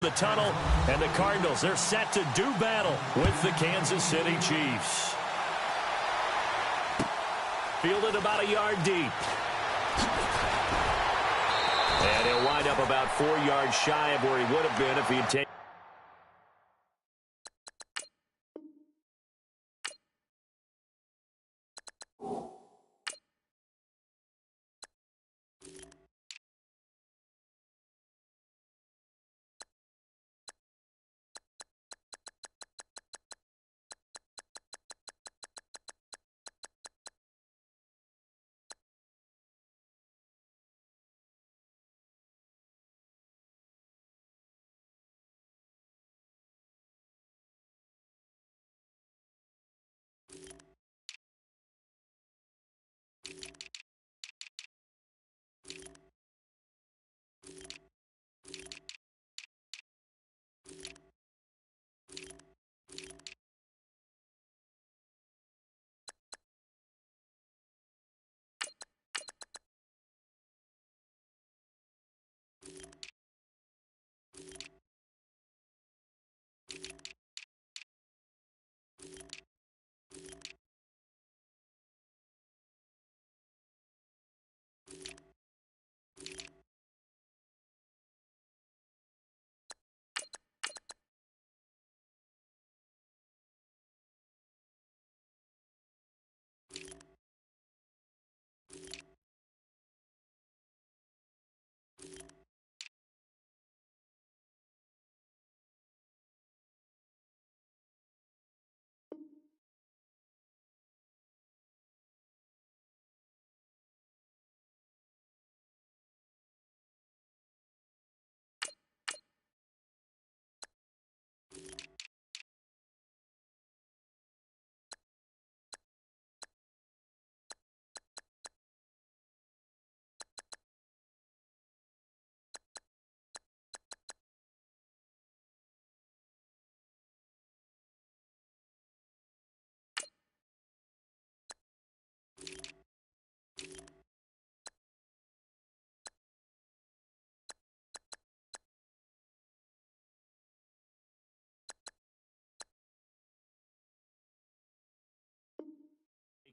The tunnel, and the Cardinals, they're set to do battle with the Kansas City Chiefs. Fielded about a yard deep. And he'll wind up about 4 yards shy of where he would have been if he had taken.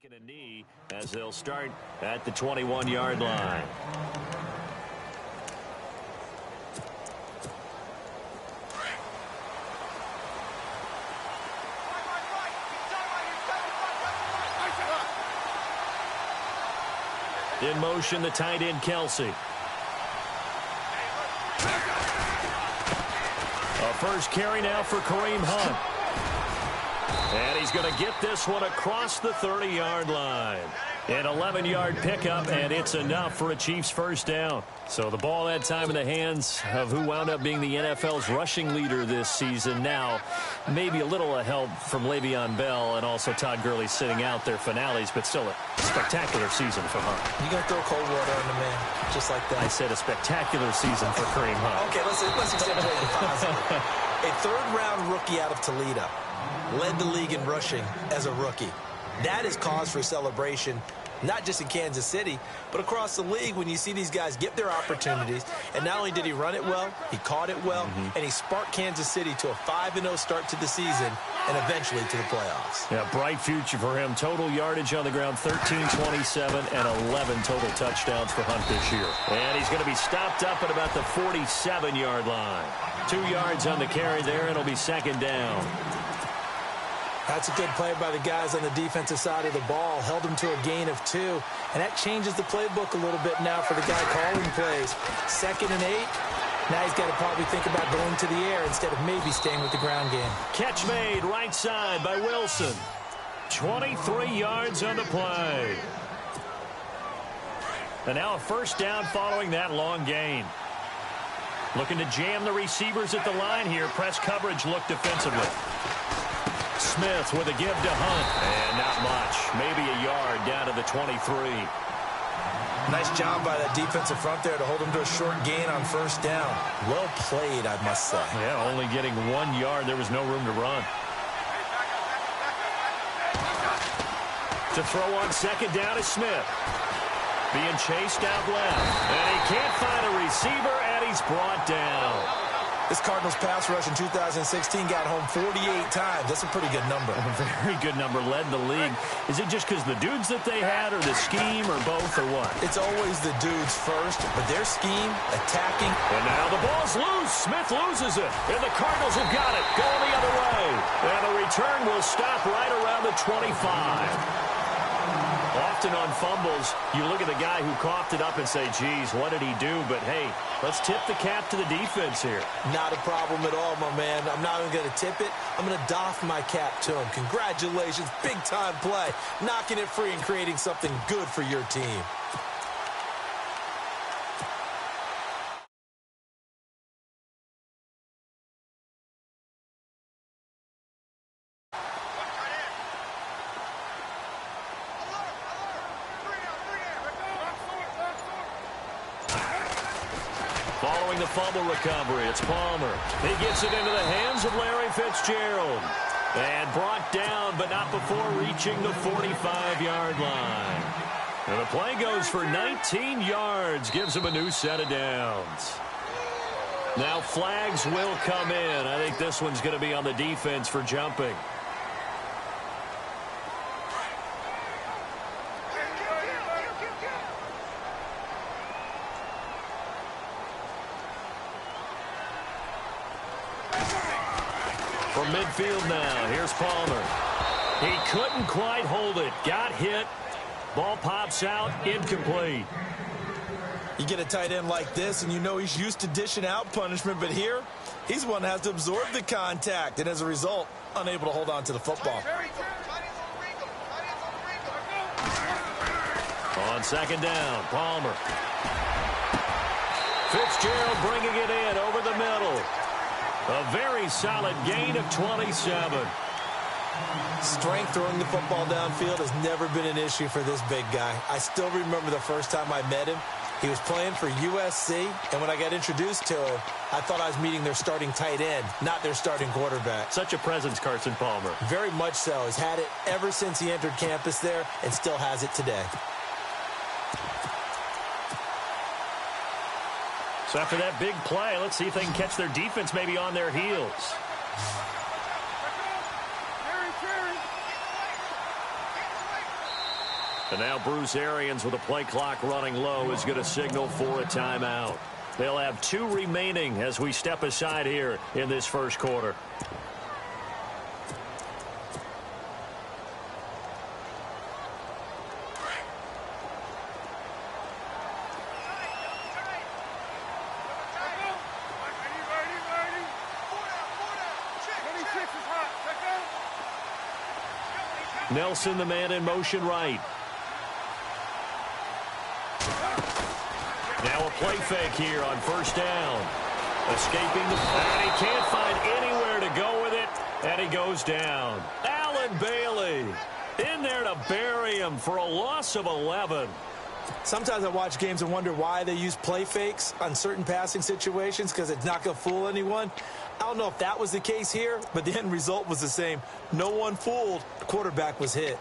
A knee as they'll start at the 21-yard line. In motion, the tight end Kelsey. A first carry now for Kareem Hunt. And he's going to get this one across the 30-yard line. An 11-yard pickup, and it's enough for a Chiefs first down. So the ball that time in the hands of who wound up being the NFL's rushing leader this season. Now, maybe a little help from Le'Veon Bell and also Todd Gurley sitting out their finales, but still a spectacular season for Hunt. You're going to throw cold water on the man, just like that. I said a spectacular season for Kareem Hunt. Okay, let's accentuate the positive. A third-round rookie out of Toledo. Led the league in rushing as a rookie. That is cause for celebration, not just in Kansas City, but across the league when you see these guys get their opportunities. And not only did he run it well, he caught it well, and he sparked Kansas City to a 5-0 start to the season and eventually to the playoffs. Yeah, bright future for him. Total yardage on the ground, 1327, and 11 total touchdowns for Hunt this year. And he's going to be stopped up at about the 47-yard line. 2 yards on the carry there, and it'll be second down. That's a good play by the guys on the defensive side of the ball. Held him to a gain of 2. And that changes the playbook a little bit now for the guy calling plays. 2nd and 8. Now he's got to probably think about going to the air instead of maybe staying with the ground game. Catch made right side by Wilson. 23 yards on the play. And now a first down following that long gain. Looking to jam the receivers at the line here. Press coverage look defensively. Smith with a give to Hunt. And not much. Maybe a yard down to the 23. Nice job by that defensive front there to hold him to a short gain on first down. Well played, I must say. Yeah, only getting 1 yard. There was no room to run. To throw on second down is Smith. Being chased out left. And he can't find a receiver, and he's brought down. This Cardinals pass rush in 2016 got home 48 times. That's a pretty good number. A very good number, led the league. Is it just because the dudes that they had, or the scheme, or both, or what? It's always the dudes first, but their scheme, attacking. And now the ball's loose. Smith loses it, and the Cardinals have got it, going the other way. And the return will stop right around the 25. Often on fumbles, you look at the guy who coughed it up and say, geez, what did he do? But, hey, let's tip the cap to the defense here. Not a problem at all, my man. I'm not even going to tip it. I'm going to doff my cap to him. Congratulations, big-time play. Knocking it free and creating something good for your team. Following the fumble recovery, it's Palmer. He gets it into the hands of Larry Fitzgerald. And brought down, but not before reaching the 45-yard line. And the play goes for 19 yards, gives him a new set of downs. Now flags will come in. I think this one's going to be on the defense for jumping. From midfield now, here's Palmer. He couldn't quite hold it. Got hit. Ball pops out, incomplete. You get a tight end like this, and you know he's used to dishing out punishment, but here, he's the one that has to absorb the contact, and as a result, unable to hold on to the football. On second down, Palmer. Fitzgerald bringing it in over the middle. A very solid gain of 27. Strength throwing the football downfield has never been an issue for this big guy. I still remember the first time I met him. He was playing for USC, and when I got introduced to him, I thought I was meeting their starting tight end, not their starting quarterback. Such a presence, Carson Palmer. Very much so. He's had it ever since he entered campus there and still has it today. So after that big play, let's see if they can catch their defense maybe on their heels. And now Bruce Arians with a play clock running low is going to signal for a timeout. They'll have 2 remaining as we step aside here in this first quarter. Nelson, the man in motion right. Now a play fake here on first down. Escaping the... And he can't find anywhere to go with it. And he goes down. Allen Bailey in there to bury him for a loss of 11. Sometimes I watch games and wonder why they use play fakes on certain passing situations because it's not going to fool anyone. I don't know if that was the case here, but the end result was the same. No one fooled. The quarterback was hit.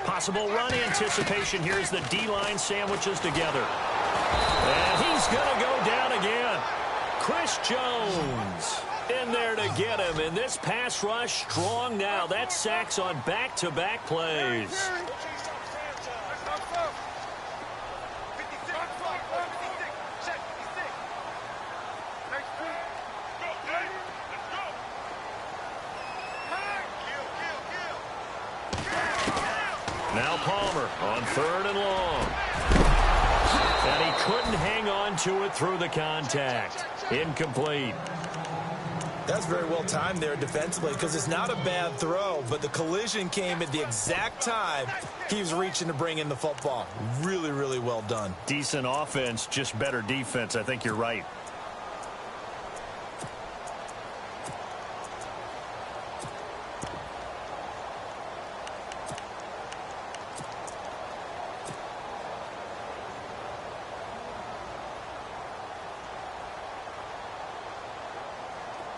Possible run anticipation here as the D-line sandwiches together. And he's going to go down again. Chris Jones in there to get him. And this pass rush strong now. That's sacks on back-to-back plays. Now Palmer on 3rd and long. And he couldn't hang on to it through the contact. Incomplete. That's very well timed there defensively because it's not a bad throw, but the collision came at the exact time he was reaching to bring in the football. Really, really well done. Decent offense, just better defense. I think you're right.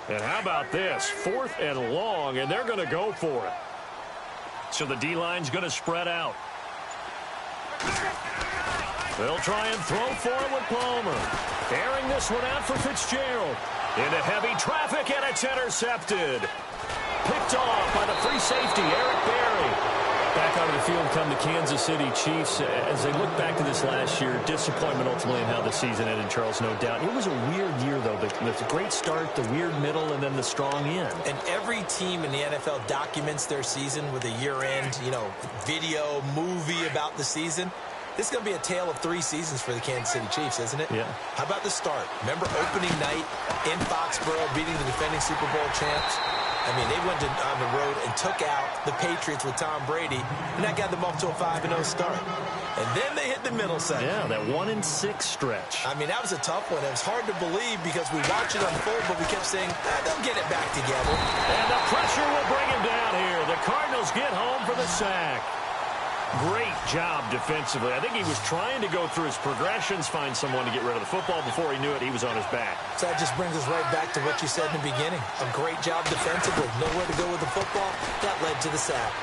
And how about this? 4th and long, and they're going to go for it. So the D-line's going to spread out. They'll try and throw for it with Palmer. Airing this one out for Fitzgerald. Into heavy traffic, and it's intercepted. Picked off by the free safety, Eric Berry. Back out of the field come the Kansas City Chiefs. As they look back to this last year, disappointment ultimately in how the season ended, Charles, no doubt. It was a weird year, though. The great start, the weird middle, and then the strong end. And every team in the NFL documents their season with a year-end, video, movie about the season. This is going to be a tale of 3 seasons for the Kansas City Chiefs, isn't it? Yeah. How about the start? Remember opening night in Foxborough, beating the defending Super Bowl champs? I mean, they went on the road and took out the Patriots with Tom Brady, and that got them off to a 5-0 start. And then they hit the middle section. Yeah, that 1-6 stretch. I mean, that was a tough one. It was hard to believe because we watched it unfold, but we kept saying, they'll get it back together. And the pressure will bring him down here. The Cardinals get home for the sack. Great job defensively. I think he was trying to go through his progressions, find someone to get rid of the football. Before he knew it, he was on his back. So that just brings us right back to what you said in the beginning. A great job defensively. Nowhere to go with the football. That led to the sack.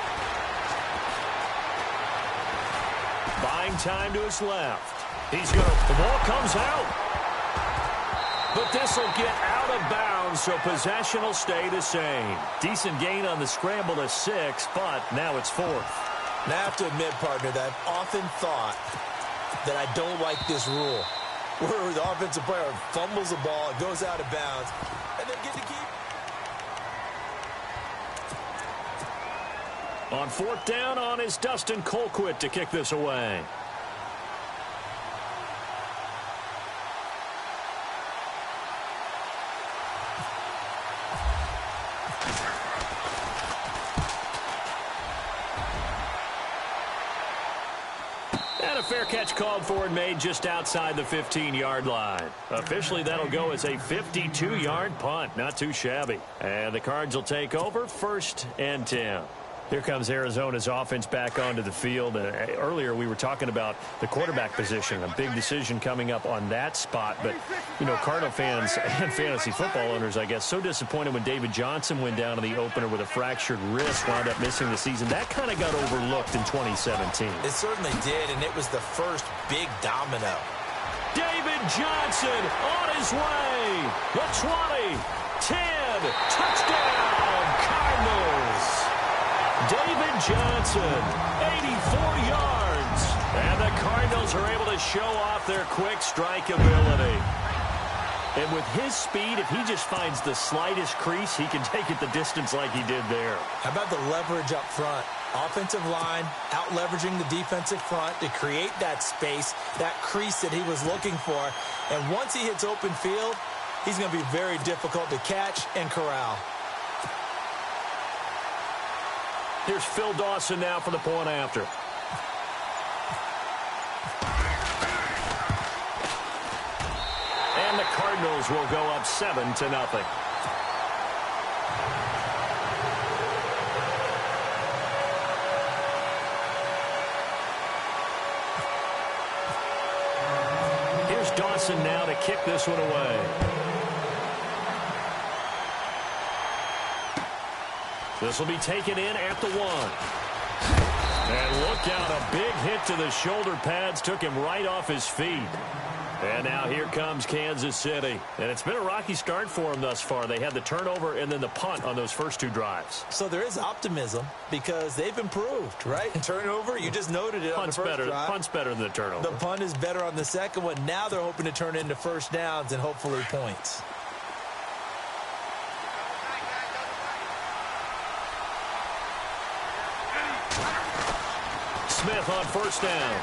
Buying time to his left. The ball comes out. But this will get out of bounds, so possession will stay the same. Decent gain on the scramble to 6, but now it's 4th. Now, I have to admit, partner, that I've often thought that I don't like this rule, where the offensive player fumbles the ball, it goes out of bounds, and they get to keep. On 4th down is Dustin Colquitt to kick this away. Fair catch called for and made just outside the 15-yard line. Officially, that'll go as a 52-yard punt. Not too shabby. And the Cards will take over 1st and 10. Here comes Arizona's offense back onto the field. Earlier, we were talking about the quarterback position. A big decision coming up on that spot. But, Cardinal fans and fantasy football owners, I guess, so disappointed when David Johnson went down in the opener with a fractured wrist, wound up missing the season. That kind of got overlooked in 2017. It certainly did, and it was the first big domino. David Johnson on his way. The 20, 10, touchdown, Cardinals. David Johnson, 84 yards. And the Cardinals are able to show off their quick strike ability. And with his speed, if he just finds the slightest crease, he can take it the distance like he did there. How about the leverage up front? Offensive line out-leveraging the defensive front to create that space, that crease that he was looking for. And once he hits open field, he's going to be very difficult to catch and corral. Here's Phil Dawson now for the point after. And the Cardinals will go up 7-0. Here's Dawson now to kick this one away. This will be taken in at the 1. And look out, a big hit to the shoulder pads took him right off his feet. And now here comes Kansas City. And it's been a rocky start for them thus far. They had the turnover and then the punt on those first 2 drives. So there is optimism because they've improved, right? Turnover, you just noted it on the first drive. Punt's better than the turnover. The punt is better on the second one. Now they're hoping to turn into first downs and hopefully points. Smith on 1st down.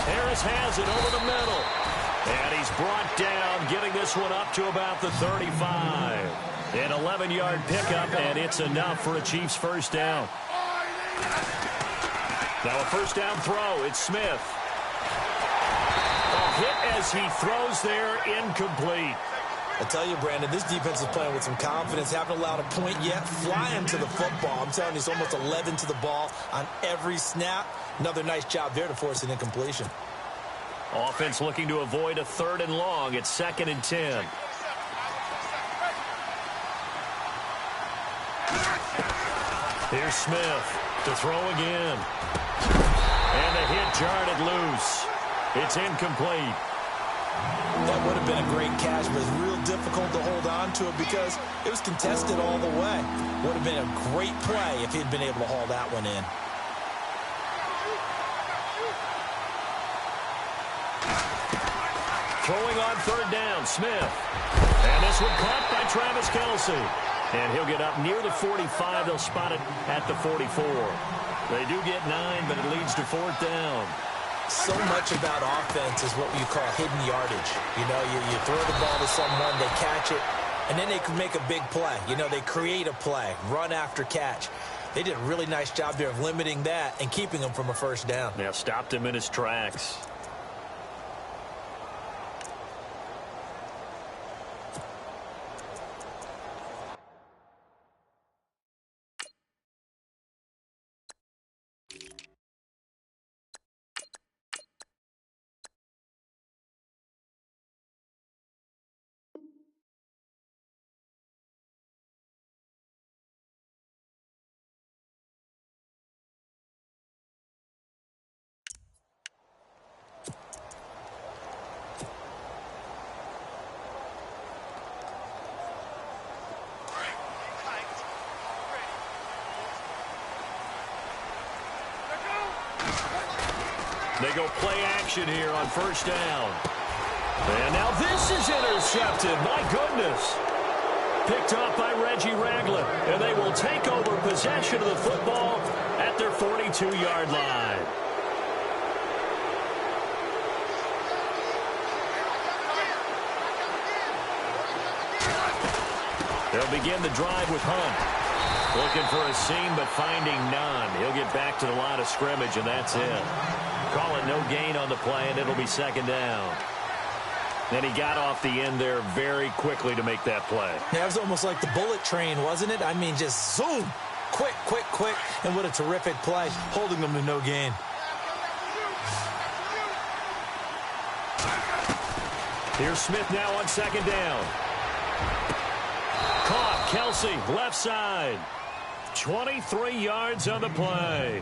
Harris has it over the middle. And he's brought down, getting this one up to about the 35. An 11-yard pickup, and it's enough for a Chiefs first down. Now a first down throw. It's Smith. A hit as he throws there, incomplete. I tell you, Brandon, this defense is playing with some confidence. Haven't allowed a point yet. Flying to the football. I'm telling you, it's almost 11 to the ball on every snap. Another nice job there to force an incompletion. Offense looking to avoid a 3rd and long. It's 2nd and 10. Here's Smith to throw again. And the hit jarred it loose. It's incomplete. That would have been a great catch, but it's real difficult to hold on to it because it was contested all the way. Would have been a great play if he'd been able to haul that one in. Throwing on third down, Smith. And this one caught by Travis Kelce. And he'll get up near the 45. They'll spot it at the 44. They do get 9, but it leads to fourth down. So much about offense is what you call hidden yardage. You know, you throw the ball to someone, they catch it, and then they can make a big play. You know, they create a play, run after catch. They did a really nice job there of limiting that and keeping him from a first down. Yeah, stopped him in his tracks. They go play action here on first down. And now this is intercepted. My goodness. Picked off by Reggie Ragland. And they will take over possession of the football at their 42-yard line. They'll begin the drive with Hunt. Looking for a seam, but finding none. He'll get back to the line of scrimmage, and that's it. Call it no gain on the play, and it'll be second down. And he got off the end there very quickly to make that play. Yeah, it was almost like the bullet train, wasn't it? I mean, just zoom. Quick, quick, quick. And what a terrific play, holding them to no gain. Here's Smith now on second down. Caught, Kelce, left side. 23 yards on the play.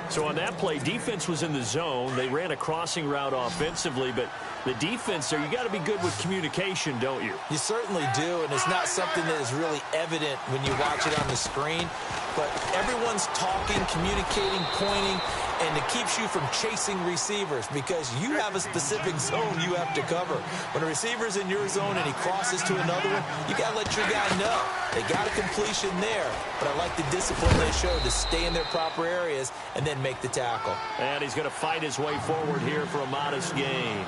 So on that play, defense was in the zone. They ran a crossing route offensively, but the defense there, you got to be good with communication, don't you? You certainly do, and it's not something that is really evident when you watch it on the screen. But everyone's talking, communicating, pointing, and it keeps you from chasing receivers because you have a specific zone you have to cover. When a receiver's in your zone and he crosses to another one, you got to let your guy know. They got a completion there, but I like the discipline they showed to stay in their proper areas and then make the tackle. And he's going to fight his way forward here for a modest gain.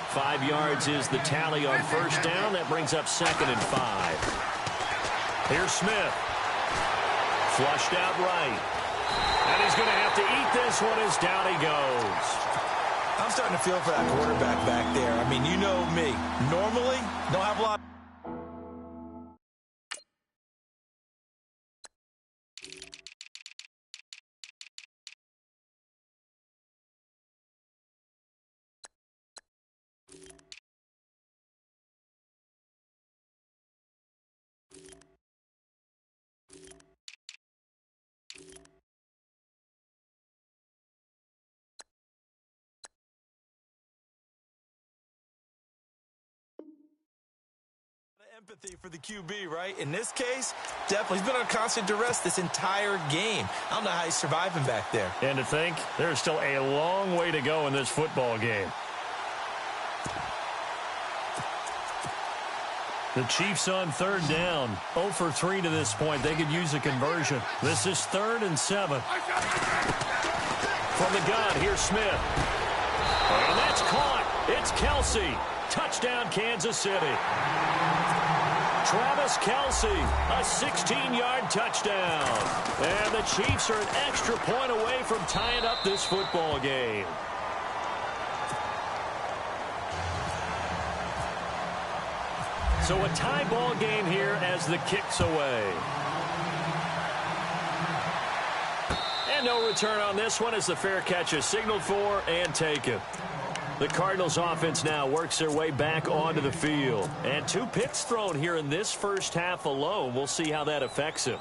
5 yards is the tally on first down. That brings up 2nd and 5. Here's Smith. Flushed out right. And he's going to have to eat this one as down he goes. I'm starting to feel for that quarterback back there. I mean, you know me. Normally, don't have a lot. Empathy for the QB, right? In this case, definitely. He's been under constant duress this entire game. I don't know how he's surviving back there. And to think, there's still a long way to go in this football game. The Chiefs on third down. 0 for 3 to this point. They could use a conversion. This is 3rd and 7. From the gun, here's Smith. And that's caught. It's Kelce. Touchdown, Kansas City. Travis Kelce, a 16-yard touchdown. And the Chiefs are an extra point away from tying up this football game. So a tie ball game here as the kick's away. And no return on this one as the fair catch is signaled for and taken. The Cardinals offense now works their way back onto the field. And 2 picks thrown here in this first half alone. We'll see how that affects him.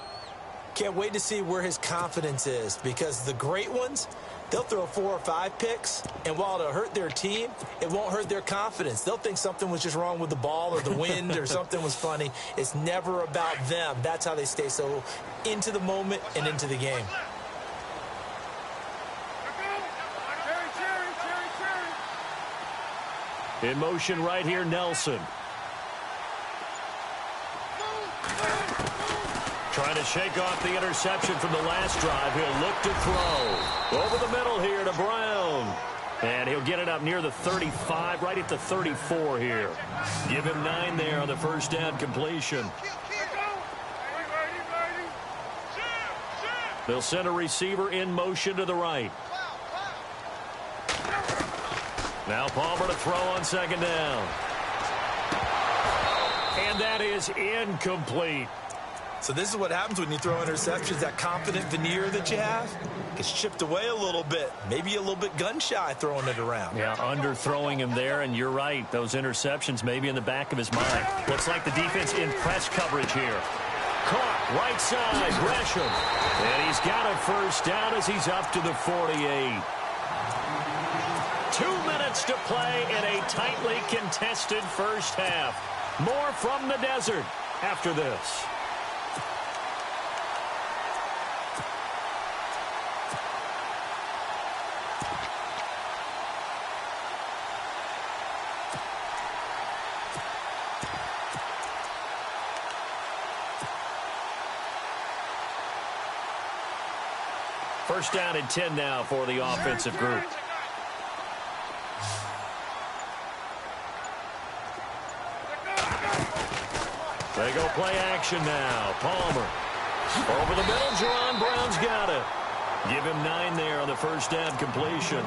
Can't wait to see where his confidence is, because the great ones, they'll throw 4 or 5 picks, and while it'll hurt their team, it won't hurt their confidence. They'll think something was just wrong with the ball or the wind or something was funny. It's never about them. That's how they stay so into the moment and into the game. In motion right here, Nelson. Trying to shake off the interception from the last drive. He'll look to throw. Over the middle here to Brown. And he'll get it up near the 35, right at the 34 here. Give him 9 there on the first down completion. They'll send a receiver in motion to the right. Now Palmer to throw on second down. And that is incomplete. So this is what happens when you throw interceptions. That confident veneer that you have gets chipped away a little bit. Maybe a little bit gun-shy throwing it around. Yeah, underthrowing him there, and you're right. Those interceptions may be in the back of his mind. Looks like the defense in press coverage here. Caught, right side, Gresham. And he's got a first down as he's up to the 48. 2 minutes to play in a tightly contested first half. More from the desert after this. First down and 10 now for the offensive group. They go play action now. Palmer. Over the middle, Jerron Brown's got it. Give him 9 there on the first down completion.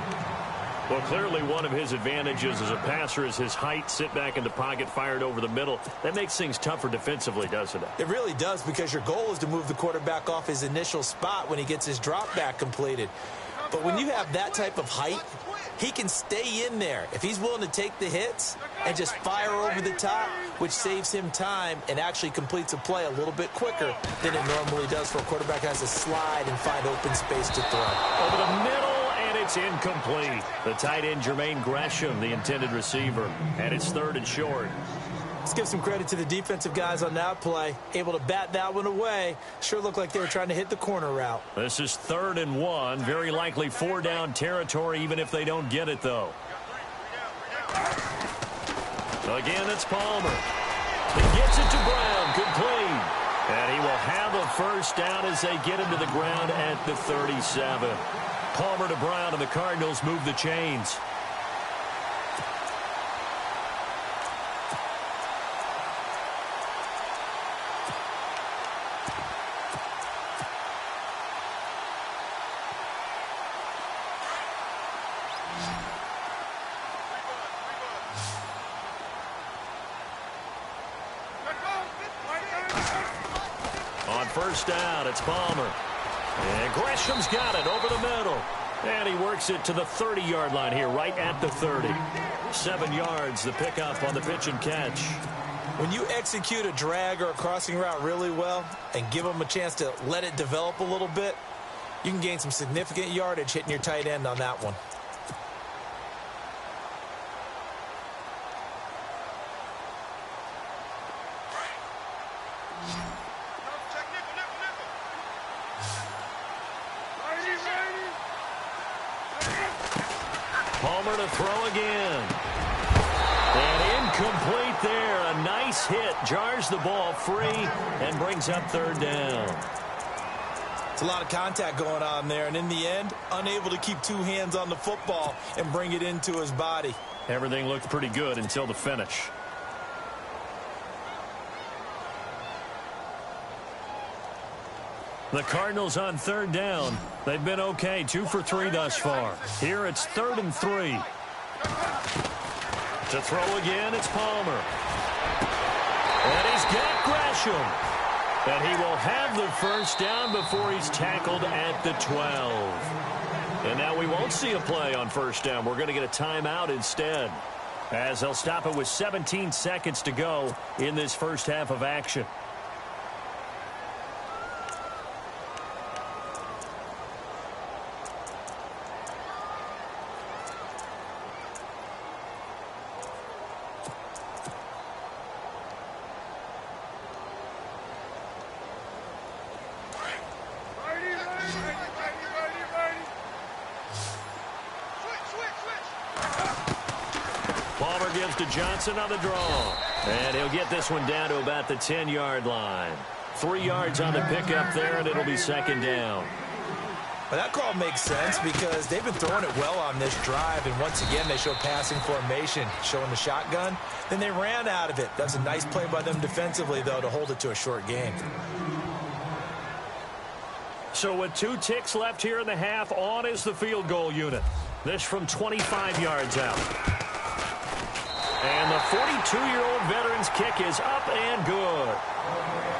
Well, clearly one of his advantages as a passer is his height. Sit back in the pocket, fired over the middle. That makes things tougher defensively, doesn't it? It really does, because your goal is to move the quarterback off his initial spot when he gets his drop back completed. But when you have that type of height, he can stay in there if he's willing to take the hits and just fire over the top, which saves him time and actually completes a play a little bit quicker than it normally does for a quarterback who has to slide and find open space to throw. Over the middle, and it's incomplete. The tight end, Jermaine Gresham, the intended receiver, and it's 3rd and short. Let's give some credit to the defensive guys on that play. Able to bat that one away. Sure looked like they were trying to hit the corner route. This is 3rd and 1. Very likely 4-down territory, even if they don't get it, though. Again, it's Palmer. He gets it to Brown, complete. And he will have a first down as they get him to the ground at the 37. Palmer to Brown, and the Cardinals move the chains. On first down, it's Palmer. And Gresham's got it over the middle. And he works it to the 30-yard line here, right at the 30. 7 yards, the pickup on the pitch and catch. When you execute a drag or a crossing route really well and give them a chance to let it develop a little bit, you can gain some significant yardage hitting your tight end on that one. Palmer to throw again. And incomplete there. A nice hit. Jars the ball free and brings up 3rd down. It's a lot of contact going on there, and in the end, unable to keep 2 hands on the football and bring it into his body. Everything looked pretty good until the finish. The Cardinals on 3rd down. They've been okay, 2 for 3 thus far. Here it's 3rd and 3. To throw again, it's Palmer. And he's got Gresham. And he will have the first down before he's tackled at the 12. And now we won't see a play on first down. We're going to get a timeout instead, as they'll stop it with 17 seconds to go in this first half of action. to Johnson on the draw. And he'll get this one down to about the 10-yard line. 3 yards on the pickup there, and it'll be second down. Well, that call makes sense because they've been throwing it well on this drive, and once again they show passing formation, showing the shotgun. Then they ran out of it. That's a nice play by them defensively, though, to hold it to a short game. So with 2 ticks left here in the half, on is the field goal unit. This from 25 yards out. And the 42-year-old veteran's kick is up and good.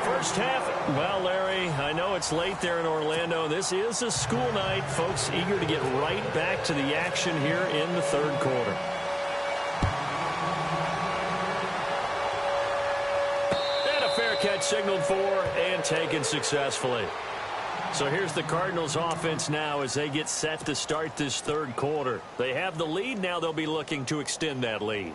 First half, well, Larry, I know it's late there in Orlando. This is a school night. Folks eager to get right back to the action here in the third quarter. And a fair catch signaled for and taken successfully. So here's the Cardinals offense now as they get set to start this third quarter. They have the lead. Now they'll be looking to extend that lead.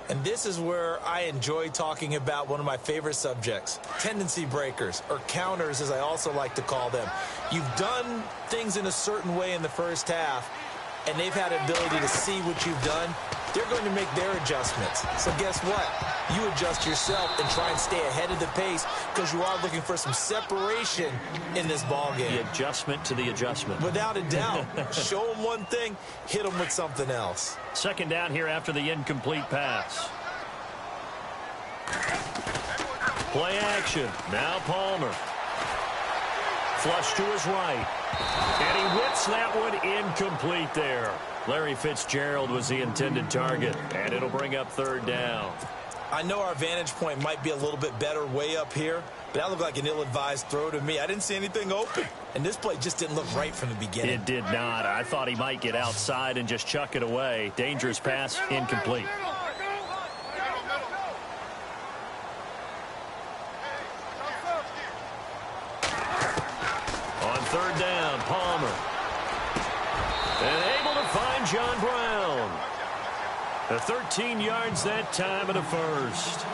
And this is where I enjoy talking about one of my favorite subjects, tendency breakers, or counters as I also like to call them. You've done things in a certain way in the first half, and they've had the ability to see what you've done. They're going to make their adjustments. So guess what? You adjust yourself and try and stay ahead of the pace because you are looking for some separation in this ballgame. The adjustment to the adjustment. Without a doubt. Show them one thing, hit them with something else. Second down here after the incomplete pass. Play action. Now Palmer. Flush to his right. And he whips that one incomplete there. Larry Fitzgerald was the intended target, and it'll bring up third down. I know our vantage point might be a little bit better way up here, but that looked like an ill-advised throw to me. I didn't see anything open, and this play just didn't look right from the beginning. It did not. I thought he might get outside and just chuck it away. Dangerous pass, incomplete. On third down, Palmer. And able to find John Brown. The 13 yards that time in the first.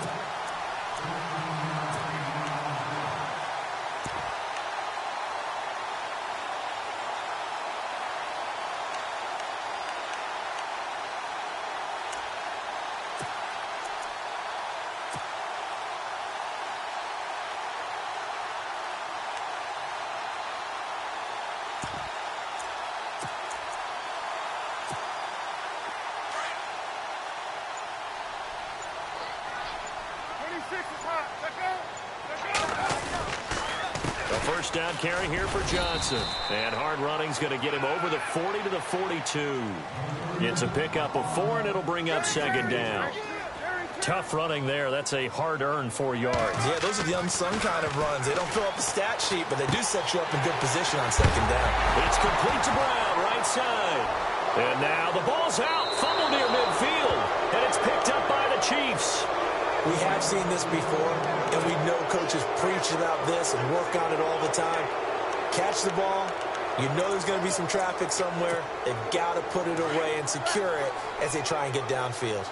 First down carry here for Johnson. And hard running's going to get him over the 40 to the 42. It's a pickup of 4, and it'll bring up second down. Tough running there. That's a hard-earned 4 yards. Yeah, those are the unsung kind of runs. They don't fill up the stat sheet, but they do set you up in good position on second down. It's complete to Brown, right side. And now the ball's out. Fumble near midfield. And it's picked up by the Chiefs. We have seen this before, and we know coaches preach about this and work on it all the time. Catch the ball. You know there's going to be some traffic somewhere. They've got to put it away and secure it as they try and get downfield.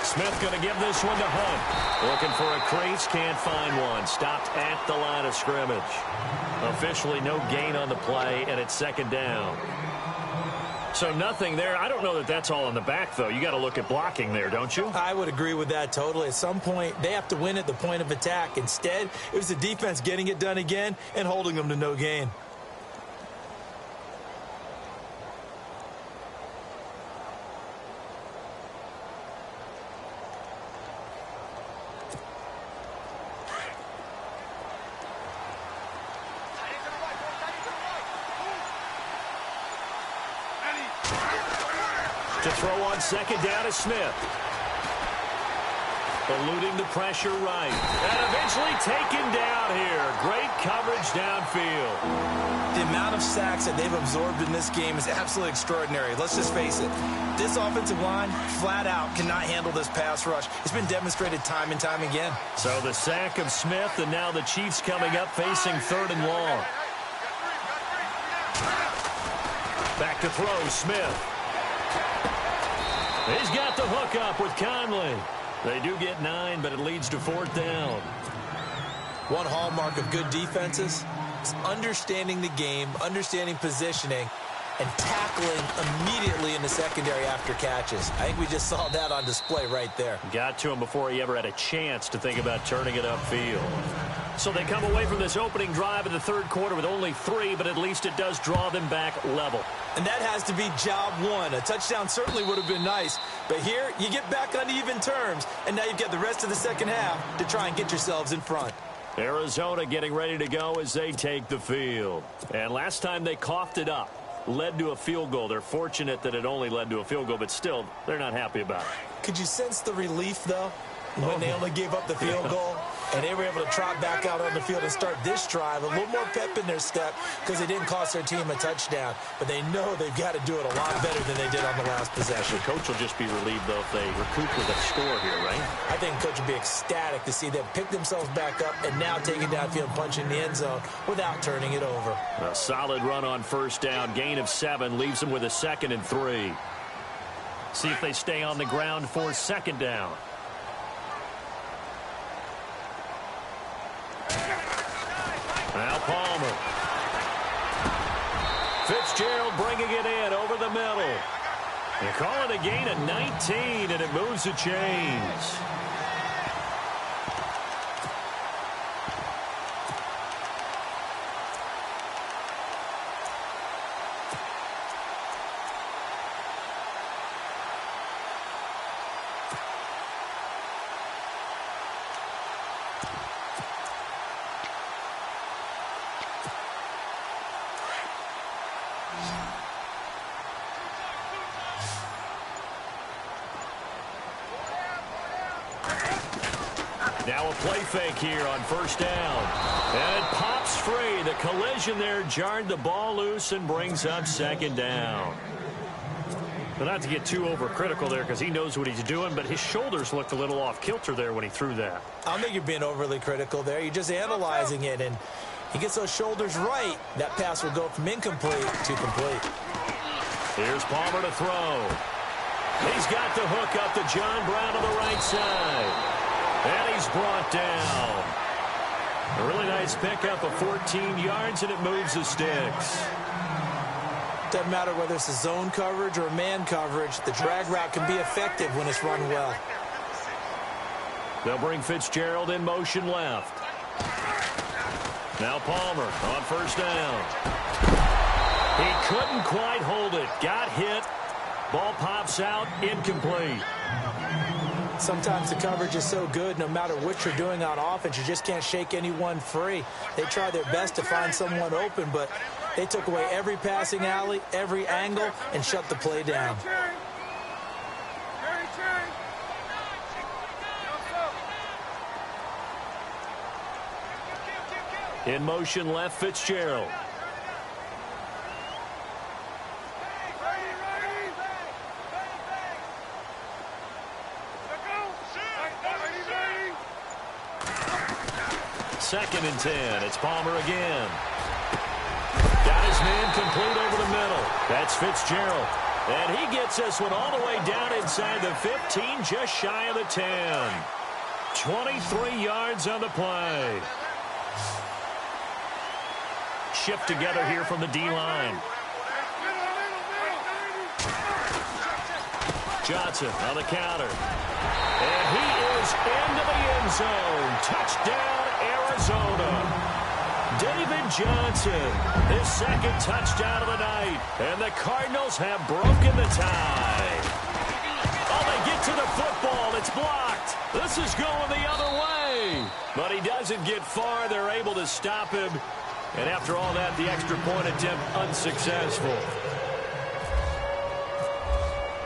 Smith going to give this one to Hunt. Looking for a crease, can't find one. Stopped at the line of scrimmage. Officially no gain on the play, and it's second down. So nothing there. I don't know that that's all in the back, though. You got to look at blocking there, don't you? I would agree with that totally. At some point, they have to win at the point of attack. Instead, it was the defense getting it done again and holding them to no gain. To throw on second down is Smith. Eluding the pressure right. And eventually taken down here. Great coverage downfield. The amount of sacks that they've absorbed in this game is absolutely extraordinary. Let's just face it. This offensive line, flat out, cannot handle this pass rush. It's been demonstrated time and time again. So the sack of Smith, and now the Chiefs coming up facing third and long. Back to throw, Smith. He's got the hook up with Conley. They do get 9, but it leads to fourth down. One hallmark of good defenses is understanding the game, understanding positioning, and tackling immediately in the secondary after catches. I think we just saw that on display right there. Got to him before he ever had a chance to think about turning it upfield. So they come away from this opening drive in the third quarter with only 3, but at least it does draw them back level. And that has to be job one. A touchdown certainly would have been nice, but here you get back on even terms, and now you've got the rest of the second half to try and get yourselves in front. Arizona getting ready to go as they take the field. And last time they coughed it up, led to a field goal. They're fortunate that it only led to a field goal, but still, they're not happy about it. Could you sense the relief, though, when they only gave up the field goal? And they were able to trot back out on the field and start this drive. A little more pep in their step because they didn't cost their team a touchdown. But they know they've got to do it a lot better than they did on the last possession. The coach will just be relieved, though, if they recoup with a score here, right? I think the coach will be ecstatic to see them pick themselves back up and now take it downfield and punch in the end zone without turning it over. A solid run on first down. Gain of 7 leaves them with a 2nd and 3. See if they stay on the ground for second down. Now Palmer. Fitzgerald bringing it in over the middle. They call it a gain of 19, and it moves the chains. Now a play fake here on first down. And it pops free. The collision there jarred the ball loose and brings up second down. But not to get too overcritical there because he knows what he's doing, but his shoulders looked a little off kilter there when he threw that. I don't think you're being overly critical there. You're just analyzing it, and he gets those shoulders right. That pass will go from incomplete to complete. Here's Palmer to throw. He's got the hook up to John Brown on the right side. And he's brought down. A really nice pickup of 14 yards, and it moves the sticks. Doesn't matter whether it's a zone coverage or man coverage. The drag route can be effective when it's run well. They'll bring Fitzgerald in motion left. Now Palmer on first down. He couldn't quite hold it. Got hit. Ball pops out. Incomplete. Sometimes the coverage is so good, no matter what you're doing on offense, you just can't shake anyone free. They try their best to find someone open, but they took away every passing alley, every angle, and shut the play down. In motion left, Fitzgerald. Second and 10. It's Palmer again. Got his man complete over the middle. That's Fitzgerald. And he gets this one all the way down inside the 15, just shy of the 10. 23 yards on the play. Shift together here from the D-line. Johnson on the counter. And he is into the end zone. Touchdown, Arizona. David Johnson, his second touchdown of the night. And the Cardinals have broken the tie. Oh, they get to the football. It's blocked. This is going the other way. But he doesn't get far. They're able to stop him. And after all that, the extra point attempt unsuccessful.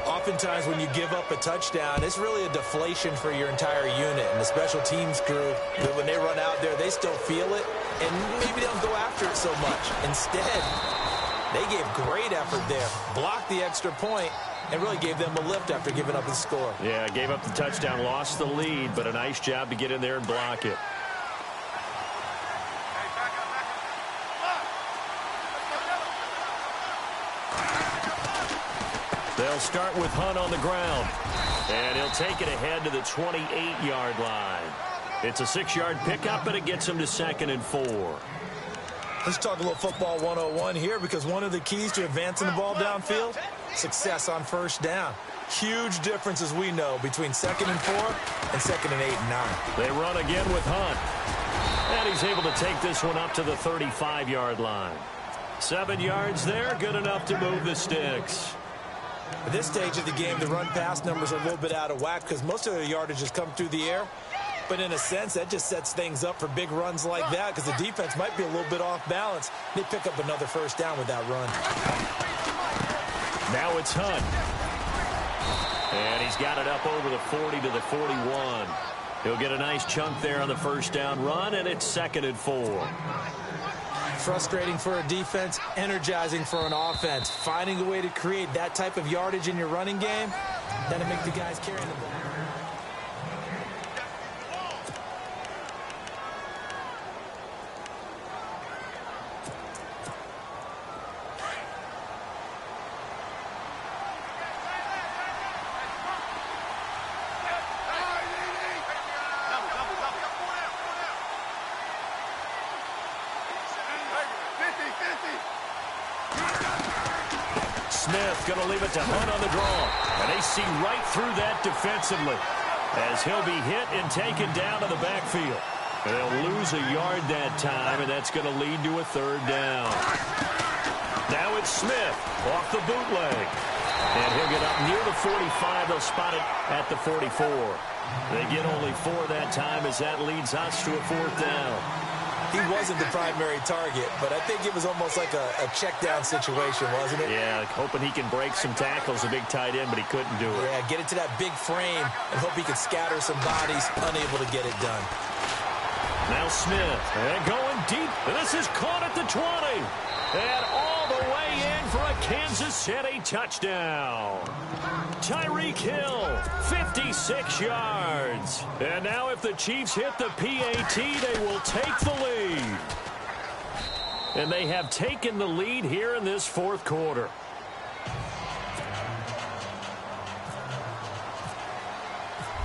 Oftentimes when you give up a touchdown, it's really a deflation for your entire unit. And the special teams crew, when they run out there, they still feel it. And maybe they don't go after it so much. Instead, they gave great effort there. Blocked the extra point and really gave them a lift after giving up the score. Yeah, gave up the touchdown, lost the lead, but a nice job to get in there and block it. They'll start with Hunt on the ground. And he'll take it ahead to the 28-yard line. It's a 6-yard pickup, and it gets him to 2nd and 4. Let's talk a little football 101 here, because one of the keys to advancing the ball downfield, success on first down. Huge difference, as we know, between 2nd and 4 and 2nd and 8 and 9. They run again with Hunt. And he's able to take this one up to the 35-yard line. 7 yards there, good enough to move the sticks. At this stage of the game, the run-pass numbers are a little bit out of whack because most of their yardage has come through the air. But in a sense, that just sets things up for big runs like that, because the defense might be a little bit off balance. They pick up another first down with that run. Now it's Hunt. And he's got it up over the 40 to the 41. He'll get a nice chunk there on the first down run, and it's 2nd and 4. Frustrating for a defense, energizing for an offense. Finding a way to create that type of yardage in your running game, that'll make the guys carrying the ball. Smith going to leave it to Hunt on the draw. And they see right through that defensively, as he'll be hit and taken down to the backfield. They'll lose a yard that time, and that's going to lead to a 3rd down. Now it's Smith off the bootleg. And he'll get up near the 45. They'll spot it at the 44. They get only 4 that time, as that leads us to a 4th down. He wasn't the primary target, but I think it was almost like a check down situation, wasn't it? Yeah, hoping he can break some tackles, a big tight end, but he couldn't do it. Yeah, get it to that big frame and hope he can scatter some bodies, unable to get it done. Now Smith, and going deep. This is caught at the 20. And all the way in for a Kansas City touchdown. Tyreek Hill, 56 yards. And now if the Chiefs hit the PAT, they will take the lead. And they have taken the lead here in this 4th quarter.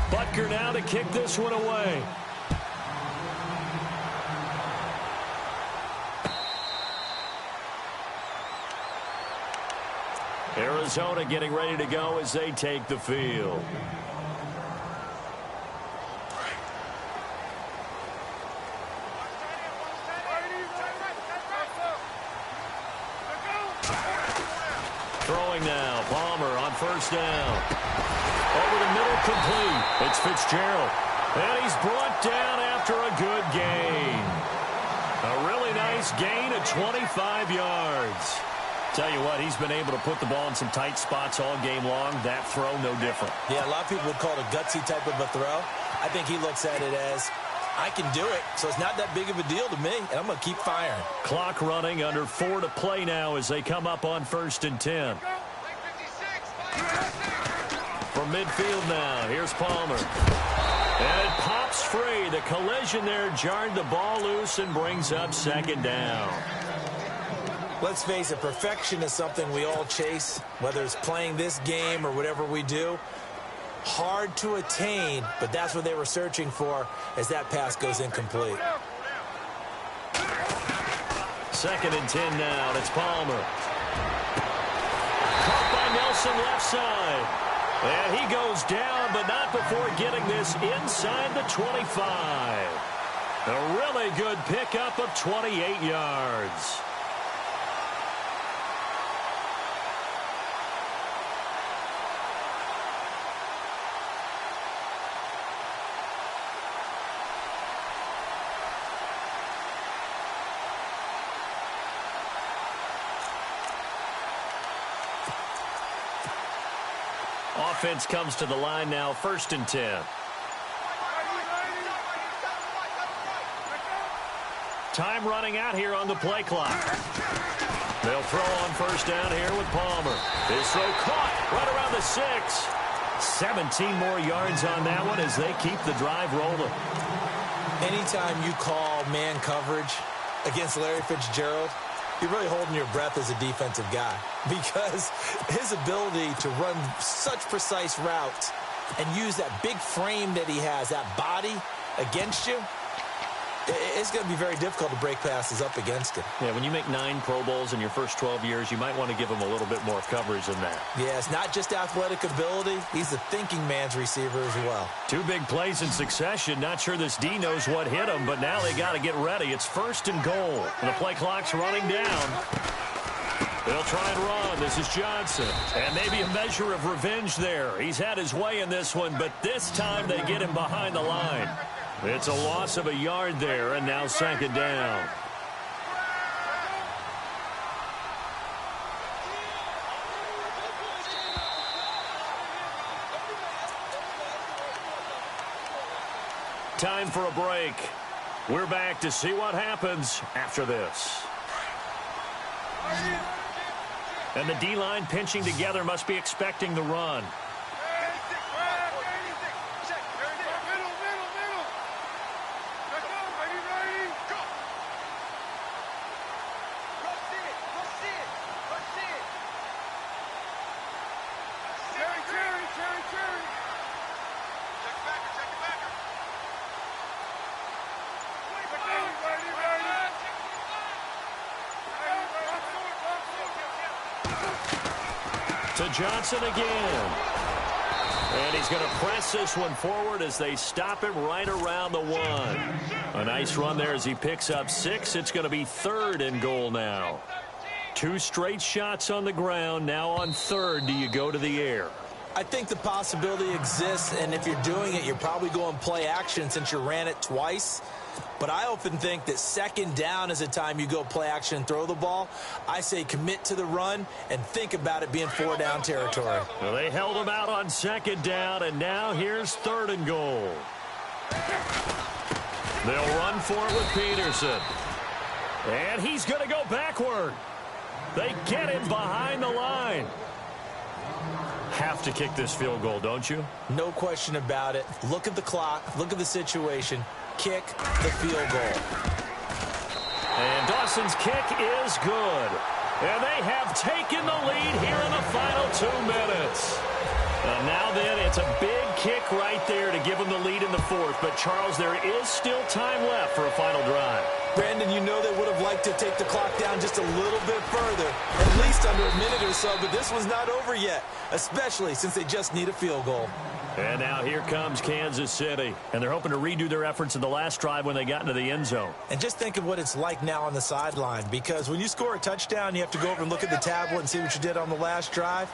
Butker now to kick this one away. Arizona getting ready to go as they take the field. Throwing now, Palmer on first down. Over the middle, complete. It's Fitzgerald. And he's brought down after a good gain. A really nice gain of 25 yards. Tell you what, he's been able to put the ball in some tight spots all game long. That throw, no different. Yeah, a lot of people would call it a gutsy type of a throw. I think he looks at it as, I can do it, so it's not that big of a deal to me, and I'm going to keep firing. Clock running, under 4 to play now as they come up on 1st and 10. From midfield now, here's Palmer. And it pops free. The collision there jarred the ball loose and brings up 2nd down. Let's face it, perfection is something we all chase, whether it's playing this game or whatever we do. Hard to attain, but that's what they were searching for as that pass goes incomplete. 2nd and 10 now, and it's Palmer. Caught by Nelson left side. And he goes down, but not before getting this inside the 25. A really good pickup of 28 yards. Offense comes to the line now, 1st and 10. Time running out here on the play clock. They'll throw on first down here with Palmer. His throw caught right around the 6. 17 more yards on that one as they keep the drive rolling. Anytime you call man coverage against Larry Fitzgerald, you're really holding your breath as a defensive guy, because his ability to run such precise routes and use that big frame that he has, that body against you, It's going to be very difficult to break passes up against him. Yeah, when you make 9 Pro Bowls in your first 12 years, you might want to give him a little bit more coverage than that. Yeah, it's not just athletic ability. He's a thinking man's receiver as well. 2 big plays in succession. Not sure this D knows what hit him, but now they got to get ready. It's 1st and goal. And the play clock's running down. They'll try and run. This is Johnson. And maybe a measure of revenge there. He's had his way in this one, but this time they get him behind the line. It's a loss of a yard there, and now 2nd down. Time for a break. We're back to see what happens after this. And the D-line pinching together must be expecting the run. To Johnson again. And he's going to press this one forward as they stop him right around the 1. A nice run there as he picks up 6. It's going to be 3rd and goal now. 2 straight shots on the ground. Now on 3rd, do you go to the air? I think the possibility exists, and if you're doing it, you're probably going play action since you ran it twice. But I often think that 2nd down is a time you go play action and throw the ball. I say commit to the run and think about it being 4 down territory. Well, they held him out on 2nd down, and now here's 3rd and goal. They'll run for it with Peterson. And he's going to go backward. They get him behind the line. Have to kick this field goal, don't you? No question about it. Look at the clock. Look at the situation. Kick the field goal. And Dawson's kick is good. And they have taken the lead here in the final 2 minutes. And now then, it's a big kick right there to give them the lead in the 4th. But, Charles, there is still time left for a final drive. Brandon, you know they would have liked to take the clock down just a little bit further, at least under a minute or so, but this one's not over yet, especially since they just need a field goal. And now here comes Kansas City, and they're hoping to redo their efforts in the last drive when they got into the end zone. And just think of what it's like now on the sideline, because when you score a touchdown, you have to go over and look at the tablet and see what you did on the last drive.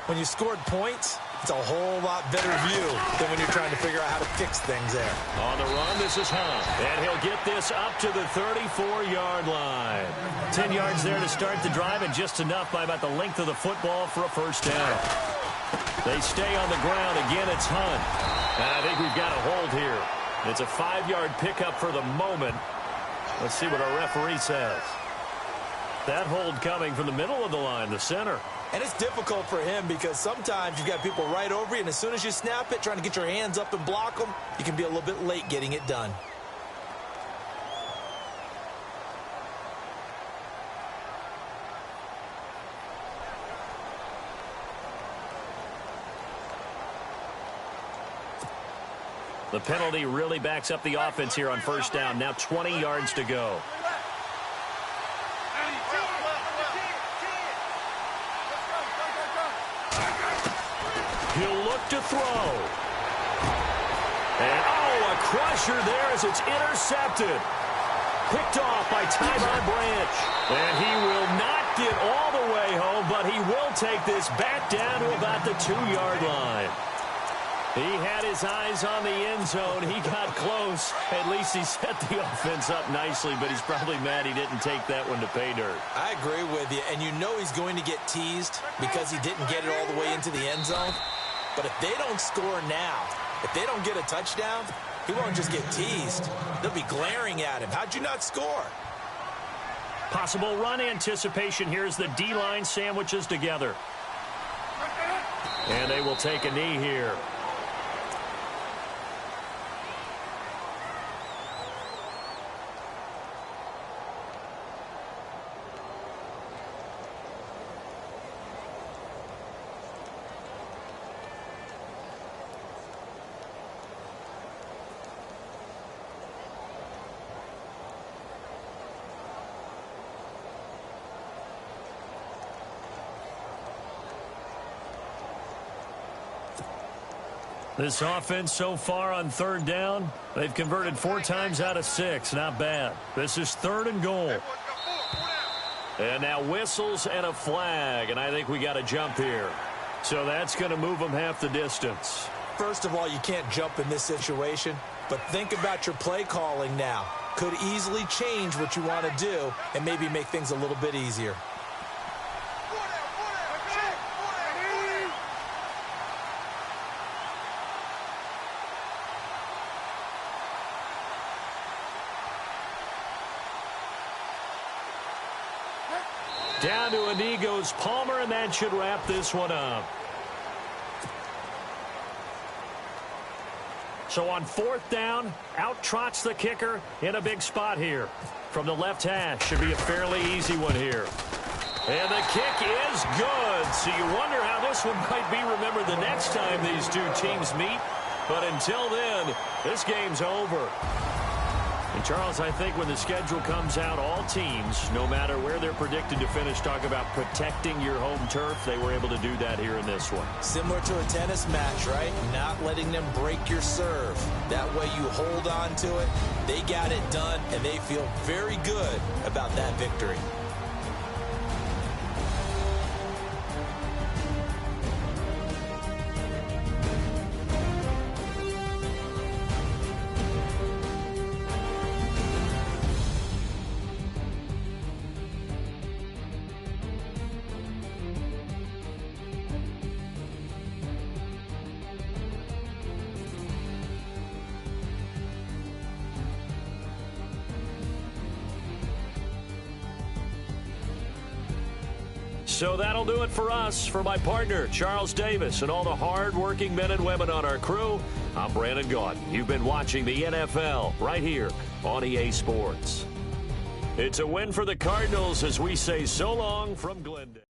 When you scored points, it's a whole lot better view than when you're trying to figure out how to fix things there. On the run, this is Hunt. And he'll get this up to the 34-yard line. 10 yards there to start the drive, and just enough by about the length of the football for a 1st down. They stay on the ground. Again, it's Hunt. And I think we've got a hold here. It's a 5-yard pickup for the moment. Let's see what our referee says. That hold coming from the middle of the line, the center. And it's difficult for him because sometimes you've got people right over you, and as soon as you snap it, trying to get your hands up and block them, you can be a little bit late getting it done. The penalty really backs up the offense here on 1st down. Now 20 yards to go. He'll look to throw. And, a crusher there as it's intercepted. Picked off by Tyvon Branch. And he will not get all the way home, but he will take this back down to about the 2-yard line. He had his eyes on the end zone. He got close. At least he set the offense up nicely, but he's probably mad he didn't take that one to pay dirt. I agree with you, and you know he's going to get teased because he didn't get it all the way into the end zone. But if they don't score now, if they don't get a touchdown, he won't just get teased. They'll be glaring at him. How'd you not score? Possible run anticipation here as the D-line sandwiches together. And they will take a knee here. This offense so far on third down, they've converted 4 times out of 6. Not bad. This is 3rd and goal. And now whistles and a flag, and I think we got a jump here. So that's going to move them half the distance. First of all, you can't jump in this situation, but think about your play calling now. Could easily change what you want to do and maybe make things a little bit easier. Down to a knee goes Palmer, and that should wrap this one up. So on 4th down, out trots the kicker in a big spot here. From the left hash, should be a fairly easy one here. And the kick is good. So you wonder how this one might be remembered the next time these two teams meet. But until then, this game's over. And Charles, I think when the schedule comes out, all teams, no matter where they're predicted to finish, talk about protecting your home turf. They were able to do that here in this one. Similar to a tennis match, right? Not letting them break your serve. That way you hold on to it. They got it done, and they feel very good about that victory. So that'll do it for us. For my partner, Charles Davis, and all the hard-working men and women on our crew, I'm Brandon Gaudin. You've been watching the NFL right here on EA Sports. It's a win for the Cardinals as we say so long from Glendale.